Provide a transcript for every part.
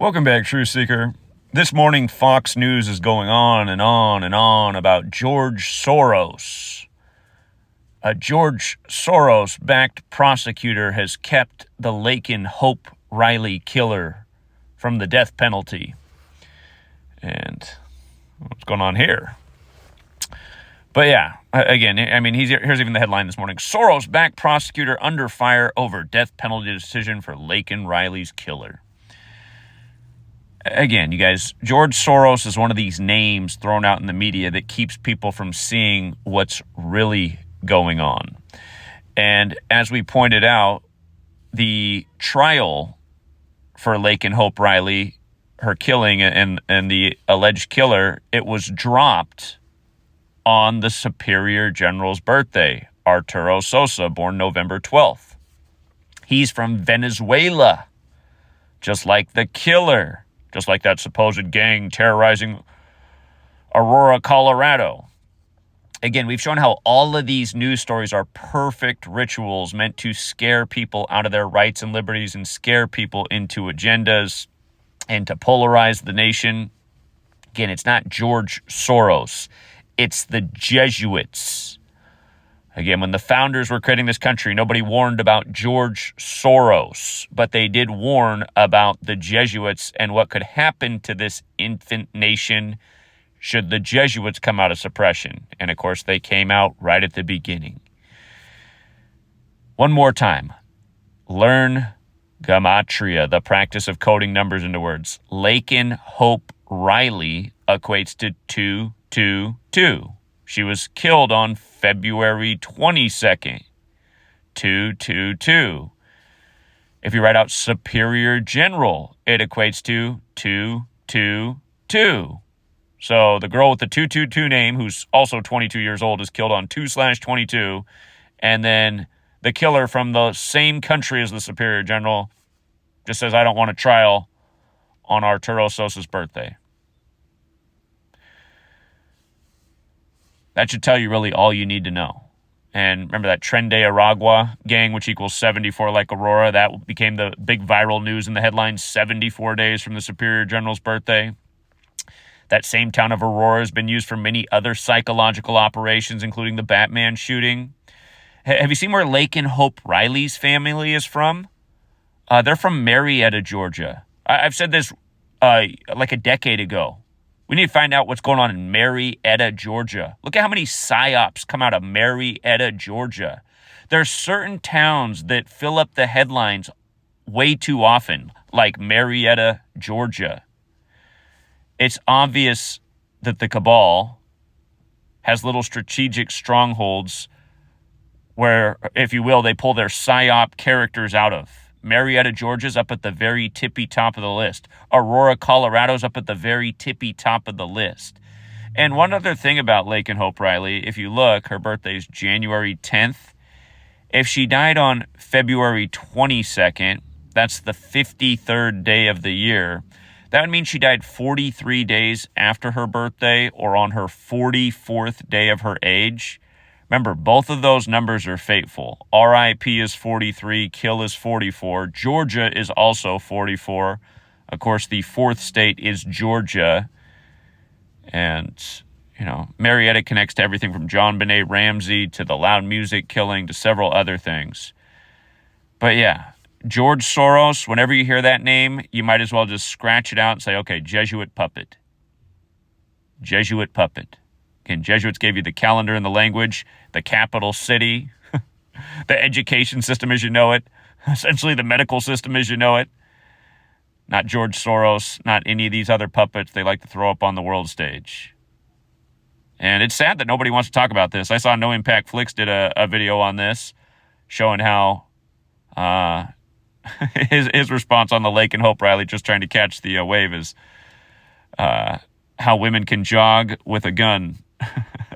Welcome back, Truth Seeker. This morning, Fox News is going on and on and on about George Soros. A George Soros-backed prosecutor has kept the Laken Riley killer from the death penalty. And what's going on here? But yeah, again, I mean, here's even the headline this morning. Soros-backed prosecutor under fire over death penalty decision for Laken Riley's killer. Again, you guys, George Soros is one of these names thrown out in the media that keeps people from seeing what's really going on. And as we pointed out, the trial for Laken Riley, her killing and the alleged killer, it was dropped on the Superior General's birthday, Arturo Sosa, born November 12th. He's from Venezuela, just like the killer. Just like that supposed gang terrorizing Aurora, Colorado. Again, we've shown how all of these news stories are perfect rituals meant to scare people out of their rights and liberties and scare people into agendas and to polarize the nation. Again, it's not George Soros. It's the Jesuits. Again, when the founders were creating this country, nobody warned about George Soros, but they did warn about the Jesuits and what could happen to this infant nation should the Jesuits come out of suppression. And of course, they came out right at the beginning. One more time, learn Gematria, the practice of coding numbers into words. Laken Riley equates to 222. She was killed on February 22nd, 222. If you write out Superior General, it equates to 222. So the girl with the 222 name, who's also 22 years old, is killed on 2/22. And then the killer from the same country as the Superior General just says, I don't want a trial on Arturo Sosa's birthday. That should tell you really all you need to know. And remember that Tren de Aragua gang, which equals 74 like Aurora, that became the big viral news in the headlines 74 days from the Superior General's birthday. That same town of Aurora has been used for many other psychological operations, including the Batman shooting. Have you seen where Laken Riley's family is from? They're from Marietta, Georgia. I've said this like a decade ago. We need to find out what's going on in Marietta, Georgia. Look at how many psyops come out of Marietta, Georgia. There are certain towns that fill up the headlines way too often, like Marietta, Georgia. It's obvious that the cabal has little strategic strongholds where, if you will, they pull their psyop characters out of. Marietta, Georgia's up at the very tippy top of the list. Aurora, Colorado's up at the very tippy top of the list. And one other thing about Laken Riley, if you look, her birthday's January 10th. If she died on February 22nd, that's the 53rd day of the year. That would mean she died 43 days after her birthday or on her 44th day of her age. Remember, both of those numbers are fateful. RIP is 43, kill is 44. Georgia is also 44. Of course, the fourth state is Georgia. And, Marietta connects to everything from John Benet Ramsey to the loud music killing to several other things. But yeah, George Soros, whenever you hear that name, you might as well just scratch it out and say, okay, Jesuit puppet. Jesuit puppet. Again, Jesuits gave you the calendar and the language, the capital city, the education system as you know it, essentially the medical system as you know it. Not George Soros, not any of these other puppets they like to throw up on the world stage. And it's sad that nobody wants to talk about this. I saw No Impact Flicks did a video on this showing how his response on the Laken Riley just trying to catch the wave is how women can jog with a gun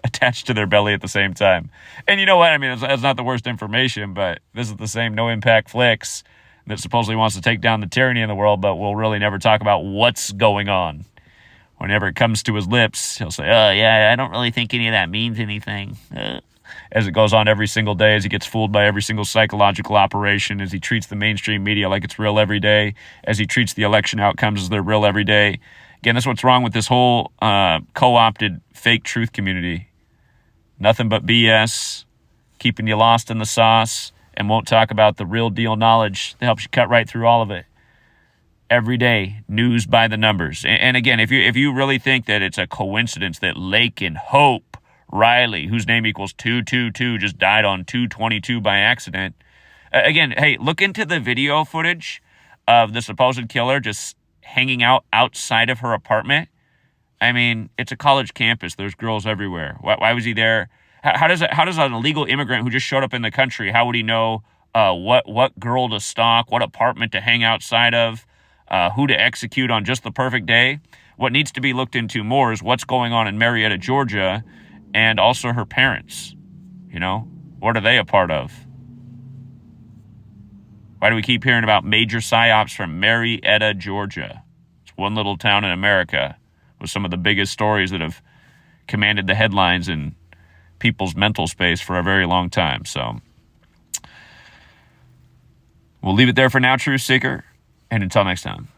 attached to their belly at the same time. And you know what? I mean, it's not the worst information, but this is the same No Impact Flicks that supposedly wants to take down the tyranny in the world, but will really never talk about what's going on. Whenever it comes to his lips, he'll say, oh, yeah, I don't really think any of that means anything. as it goes on every single day, as he gets fooled by every single psychological operation, as he treats the mainstream media like it's real every day, as he treats the election outcomes as they're real every day. Again, that's what's wrong with this whole co-opted fake truth community. Nothing but BS, keeping you lost in the sauce, and won't talk about the real deal knowledge that helps you cut right through all of it. Every day, news by the numbers. And again, if you really think that it's a coincidence that Laken Riley, whose name equals 222, just died on 2/22 by accident, again, hey, look into the video footage of the supposed killer just hanging out outside of her apartment. I mean, it's a college campus. There's girls everywhere. Why was he there? How does an illegal immigrant who just showed up in the country, how would he know what girl to stalk, what apartment to hang outside of, who to execute on just the perfect day? What needs to be looked into more is what's going on in Marietta, Georgia, and also her parents. You know, what are they a part of? Why do we keep hearing about major psyops from Marietta, Georgia? It's one little town in America with some of the biggest stories that have commanded the headlines in people's mental space for a very long time. So we'll leave it there for now, Truth Seeker, and until next time.